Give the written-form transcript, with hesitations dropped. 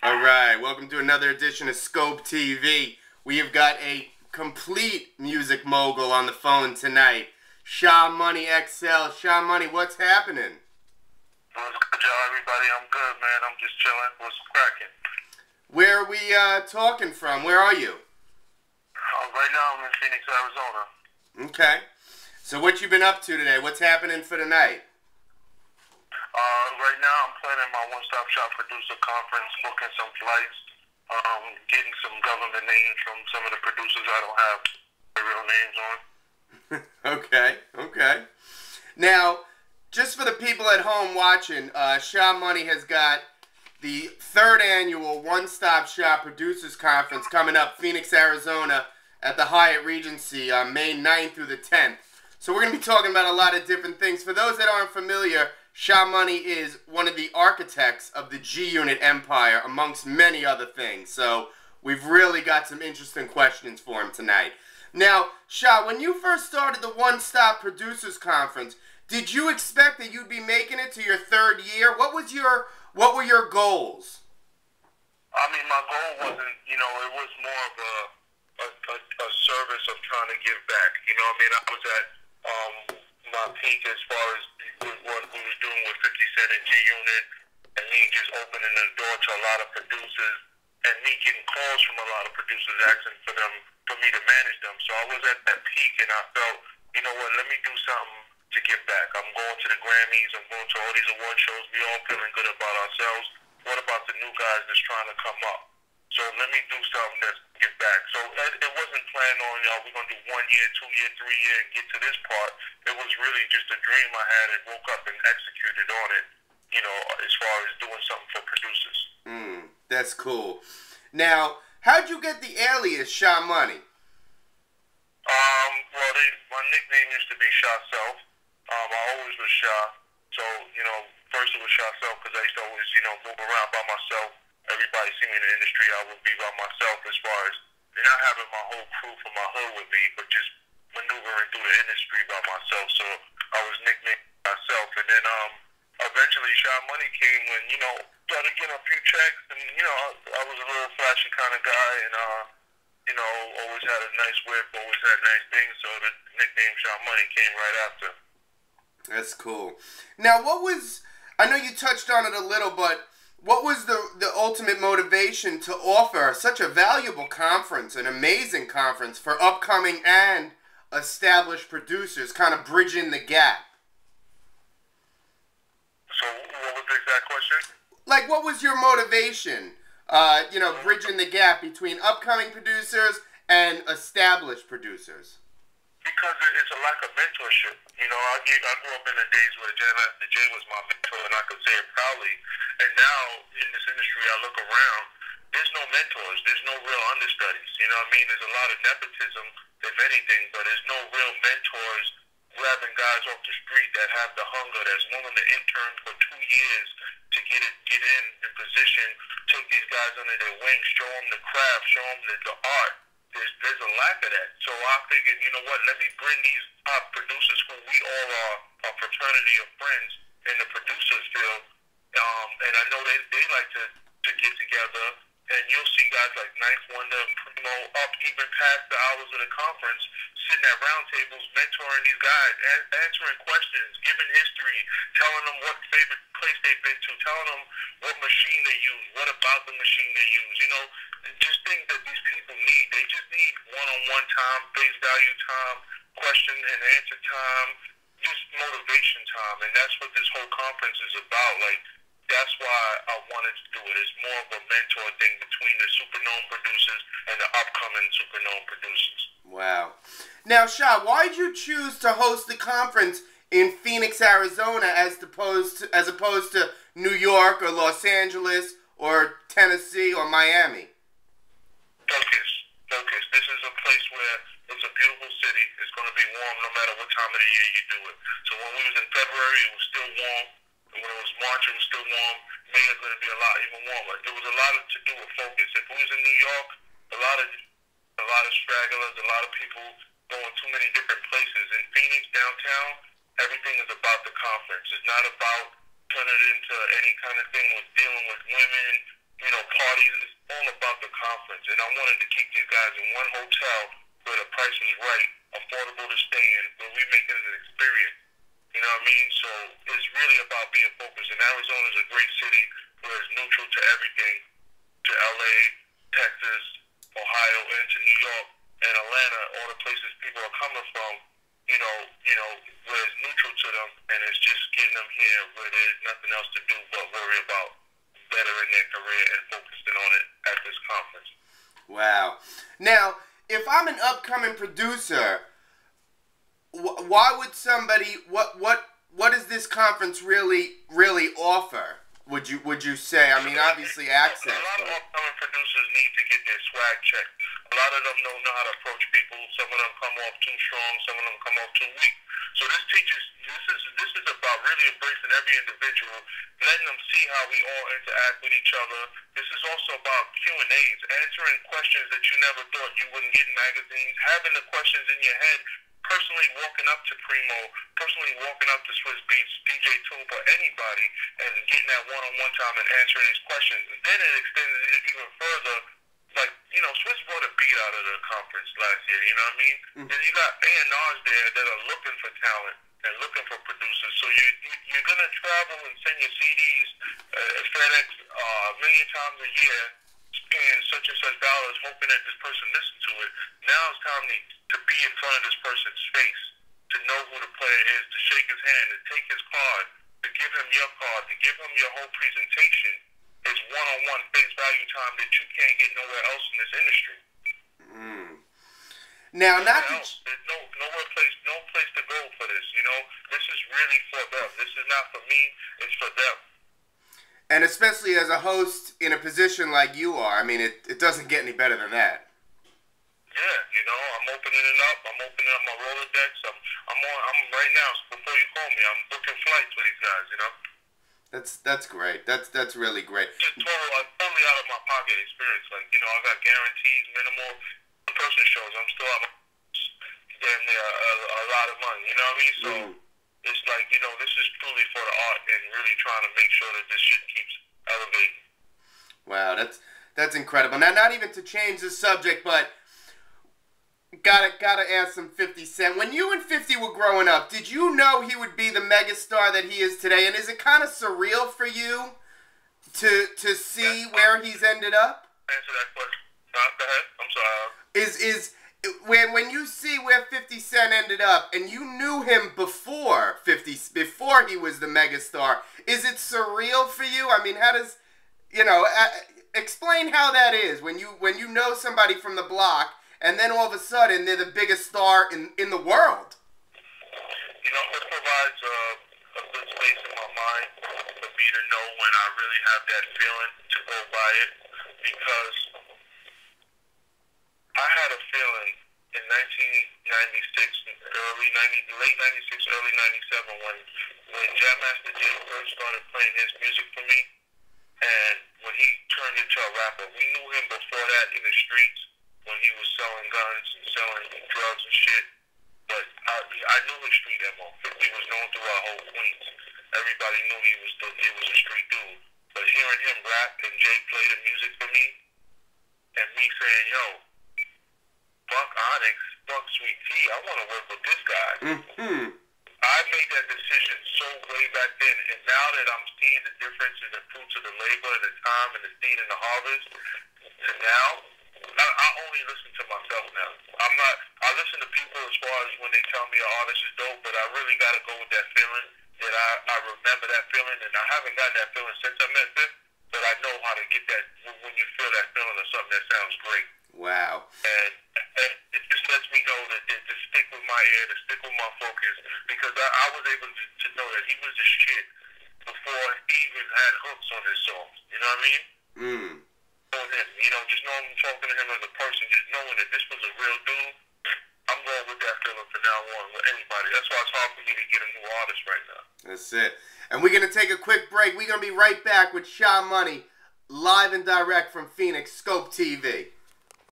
All right, welcome to another edition of Skope TV. We have got a complete music mogul on the phone tonight. Sha Money XL. Sha Money, what's happening? What's good, y'all? Everybody, I'm good, man. I'm just chilling. What's cracking? Where are we talking from? Where are you? Right now, I'm in Phoenix, Arizona. Okay. So what you been up to today? What's happening for tonight? Right now, I'm planning my one-stop shop producer conference, booking some flights, getting some government names from some of the producers I don't have their real names on. Okay. Now, just for the people at home watching, Sha Money has got the 3rd annual One-Stop Shop Producers Conference coming up, Phoenix, Arizona, at the Hyatt Regency on May 9th through the 10th. So we're going to be talking about a lot of different things. For those that aren't familiar, Sha Money is one of the architects of the G-Unit empire, amongst many other things. So we've really got some interesting questions for him tonight. Now, Sha, when you first started the One-Stop Producers Conference, did you expect that you'd be making it to your 3rd year? What were your goals? I mean, my goal wasn't, it was more of a service of trying to give back. I mean, I was at my peak as far as what we was doing with 50 Cent and G-Unit, and me just opening the door to a lot of producers, and me getting calls from a lot of producers asking for me to manage them. So I was at that peak, and I felt, you know what, let me do something to give back. I'm going to the Grammys, I'm going to all these award shows, we all feeling good about ourselves. What about the new guys that's trying to come up? So let me do something that's give back. So it wasn't planned on, we're going to do 1 year, 2 year, 3 year, and get to this part. It was really just a dream I had and woke up and executed on it, as far as doing something for producers. That's cool. Now, how'd you get the alias Sha Money? Well, my nickname used to be Sha Self. I always was Sha. So, first it was Sha Self because I used to always, move around by myself. Everybody see me in the industry, I would be by myself as far as not having my whole crew from my hood with me, but just maneuvering through the industry by myself. So I was nicknamed myself. And then eventually Sha Money came when, started getting a few checks. And, I was a little flashy kind of guy and, always had a nice whip, always had nice things. So the nickname Sha Money came right after. That's cool. Now, I know you touched on it a little, but what was the ultimate motivation to offer such a valuable conference, an amazing conference for upcoming and established producers, kind of bridging the gap? So what was the exact question? Like, what was your motivation, bridging the gap between upcoming producers and established producers? Because it's a lack of mentorship. I grew up in the days where the J was my mentor, and I could say it proudly. And now, in this industry, I look around, there's no mentors. There's no real understudies. You know what I mean? There's a lot of nepotism, if anything, but there's no real mentors grabbing guys off the street that have the hunger, that's willing to intern for 2 years to get in position, take these guys under their wings, show them the craft, show them the art. There's a lack of that. So I figured, you know what, let me bring these top producers who we all are a fraternity of friends in the producers field. And I know they like to get together, and you'll see guys like Ninth Wonder, Primo, up even past the hours of the conference, sitting at round tables, mentoring these guys, answering questions, giving history, telling them what favorite place they've been to, telling them what machine they use, what about the machine they use, just things that these people need. They just need one-on-one time, face value time, question and answer time, just motivation time, and that's what this whole conference is about. Like, that's why I wanted to do it. It's more of a mentor thing between the super known producers and the upcoming super known producers. Wow. Now, Sha, why did you choose to host the conference in Phoenix, Arizona, as opposed to New York or Los Angeles or Tennessee or Miami? Focus. This is a place where it's a beautiful city. It's going to be warm no matter what time of the year you do it. So when we was in February, it was still warm. When it was March, it was still warm. May is going to be a lot even warmer. There was a lot to do with focus. If we was in New York, a lot of stragglers, a lot of people going too many different places. In Phoenix, downtown, everything is about the conference. It's not about turning it into any kind of thing with dealing with women, party and I wanted to keep these guys in one hotel where the price was right, affordable to stay in, where we make it an experience. You know what I mean? So it's really about being focused. And Arizona is a great city where it's neutral to everything, to LA, Texas, Ohio, and to New York and Atlanta, all the places people are coming from. Where it's neutral to them, and it's just getting them here where there's nothing else to do but worry about bettering their career and focusing on it at this conference. Wow. Now, if I'm an upcoming producer, why would somebody? What does this conference really offer? Would you say? I mean, obviously access. A lot of upcoming producers need to get their swag checked. A lot of them don't know how to approach people. Some of them come off too strong. Some of them come off too weak. So this is about really embracing every individual, letting them see how we all interact with each other. This is also about Q&As, answering questions that you never thought you wouldn't get in magazines, having the questions in your head, personally walking up to Primo, personally walking up to Swiss Beats, DJ Toomp, or anybody, and getting that one-on-one time and answering these questions. And then it extended it even further. Like, Swiss brought a beat out of the conference last year, you know what I mean? Mm-hmm. And you got A&Rs there that are looking for talent and looking for producers. So you're going to travel and send your CDs, FedEx, a million times a year, paying such and such dollars, hoping that this person listens to it. Now it's time to be in front of this person's face, to know who the player is, to shake his hand, to take his card, to give him your card, to give him your whole presentation. It's one-on-one face value time that you can't get nowhere else in this industry. Now, There's no place to go for this. This is really for them. This is not for me. It's for them. And especially as a host in a position like you are, I mean, it doesn't get any better than that. Yeah, I'm opening it up. I'm opening up my Rolodex. I'm right now. Before you call me, I'm booking flights with these guys. That's great. That's really great. Just totally out of my pocket experience. Like, I got guarantees, minimal person shows. I'm still out damn near a lot of money. You know what I mean? So it's like, this is truly for the art and really trying to make sure that this shit keeps elevating. Wow, that's incredible. Now, not even to change the subject, but gotta ask some 50 Cent. When you and 50 were growing up, did you know he would be the megastar that he is today? And is it kind of surreal for you to see where he's ended up? Answer that question. Go ahead. I'm sorry. When you see where 50 Cent ended up, and you knew him before he was the megastar, is it surreal for you? I mean, how does explain how that is when you know somebody from the block, and then all of a sudden they're the biggest star in the world? It provides a good space in my mind for me to know when I really have that feeling to go by it, because I had a feeling in 1996, late 96, early 97, when Jam Master Jay first started playing his music for me, and when he turned into a rapper. We knew him before that in the streets when he was selling guns and selling drugs and shit, but I knew his street MO. 50 was known throughout whole Queens. Everybody knew he was a street dude. But hearing him rap and Jay play the music for me, and me saying, yo, fuck Onyx, fuck Sweet Tea, I want to work with this guy. Mm-hmm. I made that decision so way back then, and now that I'm seeing the difference in the fruits of the labor and the time and the seed and the harvest, to now, I only listen to myself now. I listen to people as far as when they tell me an artist is dope, but I really got to go with that feeling that I remember that feeling, and I haven't gotten that feeling since I met Fifth, but I know how to get that when you feel that feeling of something that sounds great. Wow. And it just lets me know that to stick with my ear, to stick with my focus, because I was able to know that he was the shit before he even had hooks on his songs. You know what I mean? Knowing him, just knowing talking to him as a person, just knowing that this was a real dude, I'm going with that feeling from now on with anybody. That's why it's hard for me to get a new artist right now. That's it. And we're going to take a quick break. We're going to be right back with Sha Money, live and direct from Phoenix, Skope TV.